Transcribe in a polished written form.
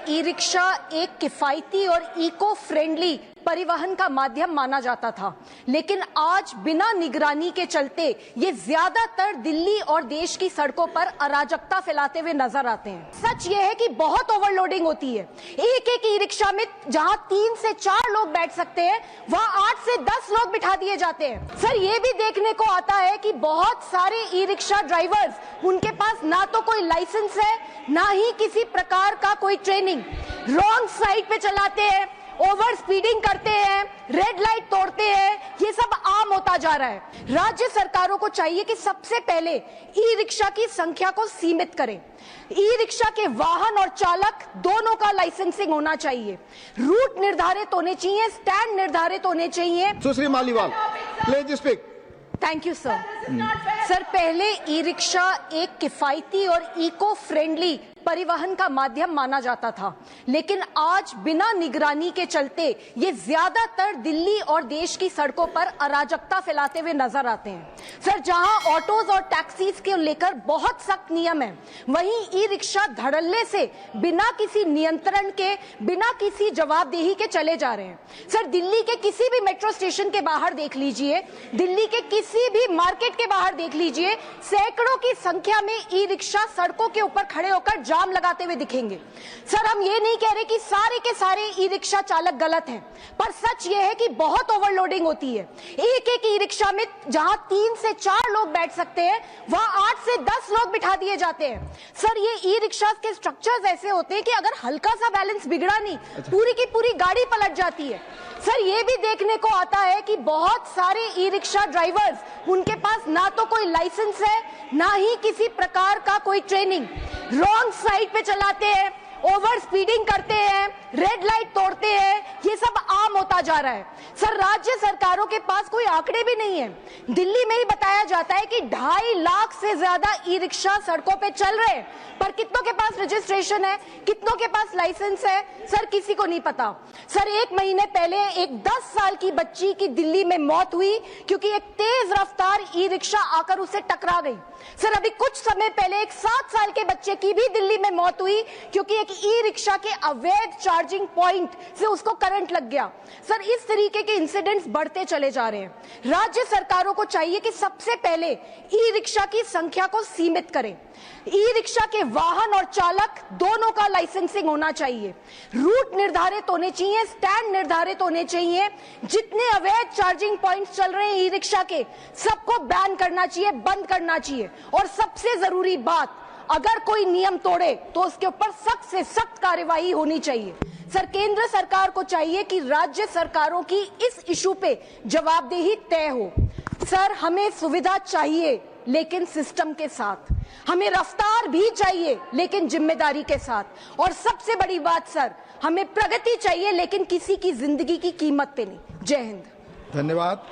E rickshaw एक किफायती और इको फ्रेंडली परिवहन का माध्यम माना जाता था, लेकिन आज बिना निगरानी के चलते ये ज्यादातर दिल्ली और देश की सड़कों पर अराजकता फैलाते हुए नजर आते हैं। सच ये है कि बहुत ओवरलोडिंग होती है। एक एक ई रिक्शा में जहां 3 से 4 लोग बैठ सकते हैं, वहां 8 से 10 लोग बिठा दिए जाते हैं। सर, ये भी देखने को आता है कि बहुत सारे ई रिक्शा ड्राइवर्स, उनके पास ना तो कोई लाइसेंस है, ना ही किसी प्रकार का कोई ट्रेनिंग, रॉन्ग साइड पे चलाते हैं, ओवर स्पीडिंग करते हैं, रेड लाइट तोड़ते हैं। ये सब आम होता जा रहा है। राज्य सरकारों को चाहिए कि सबसे पहले ई रिक्शा की संख्या को सीमित करें। ई रिक्शा के वाहन और चालक दोनों का लाइसेंसिंग होना चाहिए, रूट निर्धारित होने चाहिए, स्टैंड निर्धारित होने चाहिए। Sushri Maliwal, please speak. Thank you sir. Sir, पहले ई रिक्शा एक किफायती और इको फ्रेंडली परिवहन का माध्यम माना जाता था, लेकिन आज बिना निगरानी के चलते ये ज्यादातर दिल्ली और देश की सड़कों पर अराजकता फैलाते हुए नजर आते हैं। सर, जहां ऑटोज और टैक्सीज के लेकर बहुत सख्त नियम है, वहीं ई रिक्शा धड़ल्ले से बिना किसी नियंत्रण के, बिना किसी जवाबदेही के चले जा रहे हैं। सर, दिल्ली के किसी भी मेट्रो स्टेशन के बाहर देख लीजिए, दिल्ली के किसी भी मार्केट के बाहर देख लीजिए, सैकड़ों की संख्या में ई रिक्शा सड़कों के ऊपर खड़े होकर जाम लगाते हुए दिखेंगे। सर, हम ये नहीं कह रहे कि सारे के सारे ई रिक्शा चालक गलत हैं, पर सच ये है कि बहुत ओवरलोडिंग होती है। एक एक ई रिक्शा में जहां 3 से 4 लोग बैठ सकते हैं, वहां 8 से 10 लोग बिठा दिए जाते हैं। सर, ये ई रिक्शा के स्ट्रक्चर्स ऐसे होते हैं कि अगर हल्का सा बैलेंस बिगड़ा नहीं, पूरी की पूरी गाड़ी पलट जाती है। सर, ये भी देखने को आता है कि बहुत सारे ई रिक्शा ड्राइवर्स, उनके पास ना तो कोई लाइसेंस है, ना ही किसी प्रकार का कोई ट्रेनिंग, रॉन्ग साइड पे चलाते हैं, ओवर स्पीडिंग करते हैं, रेड लाइट तोड़ते हैं। ये सब आम होता जा रहा है। सर, राज्य सरकारों के पास कोई आंकड़े भी नहीं है। दिल्ली में ही बताया जाता है कि 2.5 लाख से ज्यादा ई रिक्शा सड़कों पे चल रहे हैं, पर कितनों के पास रजिस्ट्रेशन है, कितनों के पास लाइसेंस है, सर किसी को नहीं पता। सर, 1 महीने पहले एक 10 साल की बच्ची की दिल्ली में मौत हुई क्योंकि एक तेज रफ्तार ई रिक्शा आकर उसे टकरा गई। सर, अभी कुछ समय पहले एक 7 साल के बच्चे की भी दिल्ली में मौत हुई क्योंकि एक ई रिक्शा के अवैध चार्जिंग पॉइंट से उसको करंट लग गया। सर, इस तरीके के इंसिडेंट्स बढ़ते चले जा रहे हैं। राज्य सरकारों को चाहिए कि सबसे पहले ई रिक्शा की संख्या को सीमित करें। ई रिक्शा के वाहन और चालक दोनों का लाइसेंसिंग होना चाहिए, रूट निर्धारित होने चाहिए, स्टैंड निर्धारित होने चाहिए। जितने अवैध चार्जिंग पॉइंट्स चल रहे हैं ई रिक्शा के, सबको बैन करना चाहिए, बंद करना चाहिए। और सबसे जरूरी बात, अगर कोई नियम तोड़े तो उसके ऊपर सख्त से सख्त कार्रवाई होनी चाहिए। सर, केंद्र सरकार को चाहिए कि राज्य सरकारों की इस इशू पे जवाबदेही तय हो। सर, हमें सुविधा चाहिए लेकिन सिस्टम के साथ, हमें रफ्तार भी चाहिए लेकिन जिम्मेदारी के साथ, और सबसे बड़ी बात सर, हमें प्रगति चाहिए लेकिन किसी की जिंदगी की कीमत पे नहीं। जय हिंद। धन्यवाद।